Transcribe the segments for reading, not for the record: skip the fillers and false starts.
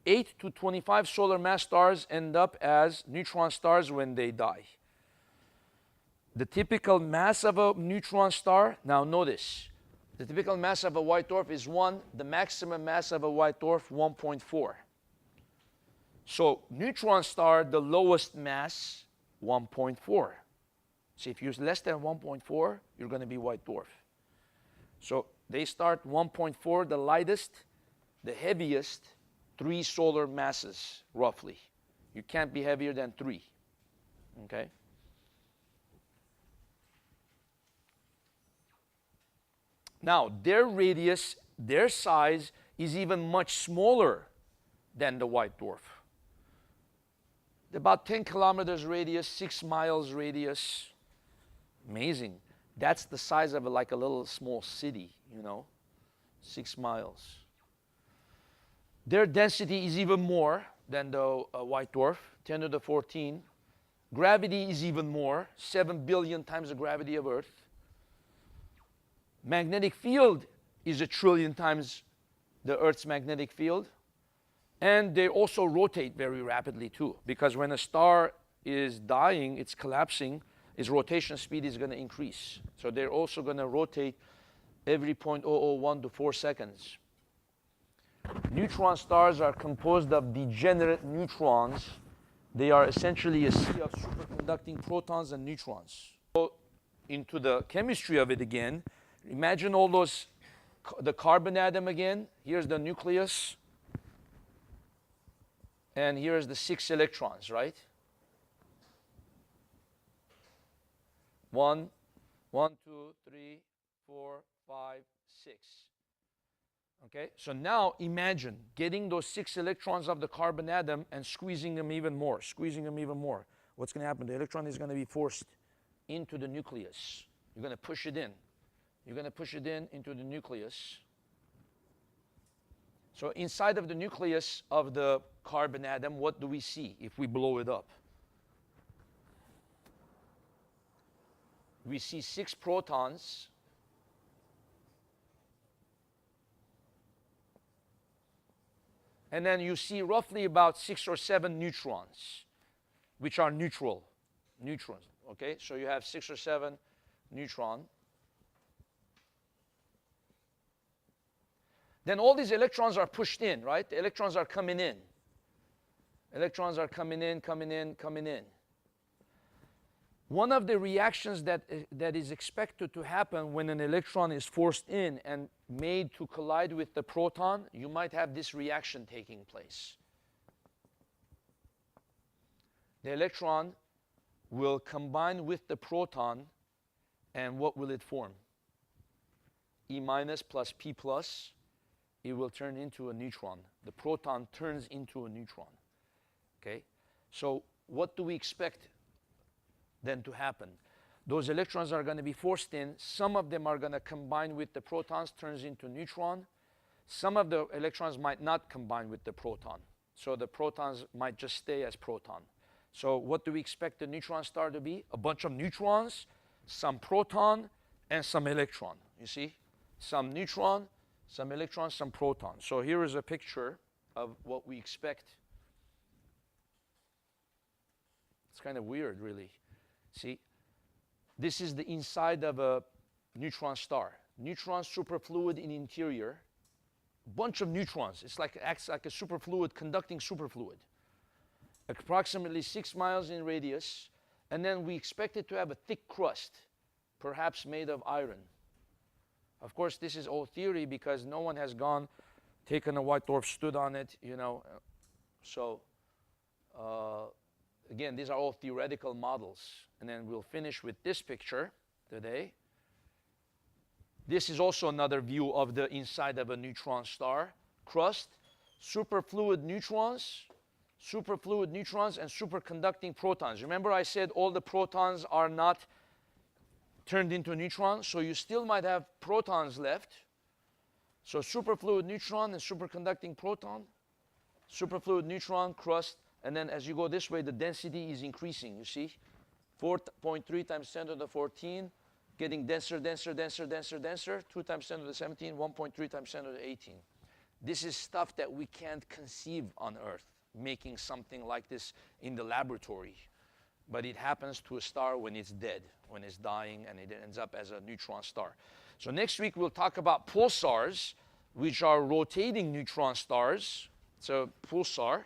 8 to 25 solar mass stars end up as neutron stars when they die. The typical mass of a neutron star, now notice, the typical mass of a white dwarf is 1. The maximum mass of a white dwarf, 1.4. So neutron star, the lowest mass, 1.4. So if you're less than 1.4, you're going to be white dwarf. So they start 1.4, the lightest, the heaviest, 3 solar masses, roughly. You can't be heavier than 3. Okay? Now, their radius, their size is even much smaller than the white dwarf. About 10 kilometers radius, 6 miles radius. Amazing. That's the size of like a little small city, 6 miles. Their density is even more than the white dwarf, 10 to the 14. Gravity is even more, 7 billion times the gravity of Earth. Magnetic field is 1 trillion times the Earth's magnetic field. And they also rotate very rapidly too, because when a star is dying, it's collapsing, its rotation speed is going to increase. So they're also going to rotate every 0.001 to 4 seconds. Neutron stars are composed of degenerate neutrons. They are essentially a sea of superconducting protons and neutrons. So into the chemistry of it again, imagine all those, the carbon atom again. Here's the nucleus. And here's the 6 electrons, right? 1, 2, 3, 4, 5, 6. Okay, so now imagine getting those 6 electrons of the carbon atom and squeezing them even more, What's going to happen? The electron is going to be forced into the nucleus. You're going to push it in. You're going to push it into the nucleus. So inside of the nucleus of the carbon atom, what do we see if we blow it up? We see 6 protons. And then you see roughly about 6 or 7 neutrons, which are neutrons. Okay, so you have 6 or 7 neutrons. Then all these electrons are pushed in, right? The electrons are coming in. Electrons are coming in. One of the reactions that is expected to happen when an electron is forced in and made to collide with the proton, you might have this reaction taking place. The electron will combine with the proton, and what will it form? E minus plus P plus. It will turn into a neutron. The proton turns into a neutron. Okay? So what do we expect then to happen? Those electrons are going to be forced in. Some of them are going to combine with the protons, turns into neutron. Some of the electrons might not combine with the proton. So the protons might just stay as proton. So what do we expect the neutron star to be? A bunch of neutrons, some proton, and some electron. You see? Some neutron, some electrons, some protons. So here is a picture of what we expect. It's kind of weird, really. See? This is the inside of a neutron star. Neutron superfluid in interior. Bunch of neutrons. It's like, acts like a superfluid, conducting superfluid. Approximately 6 miles in radius. And then we expect it to have a thick crust, perhaps made of iron. Of course, this is all theory because no one has taken a white dwarf, stood on it, So, again, these are all theoretical models. And then we'll finish with this picture today. This is also another view of the inside of a neutron star. Crust, superfluid neutrons, and superconducting protons. Remember I said all the protons are not turned into neutrons, so you still might have protons left. So superfluid neutron and superconducting proton, superfluid neutron, crust, and then as you go this way, the density is increasing, you see? 4.3 times 10 to the 14, getting denser, 2 times 10 to the 17, 1.3 times 10 to the 18. This is stuff that we can't conceive on Earth, making something like this in the laboratory. But it happens to a star when it's dead, when it's dying, and it ends up as a neutron star. So next week we'll talk about pulsars, which are rotating neutron stars. It's a pulsar.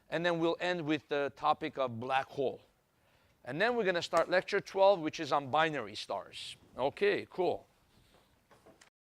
And then we'll end with the topic of black hole. And then we're going to start lecture 12, which is on binary stars. Okay, cool.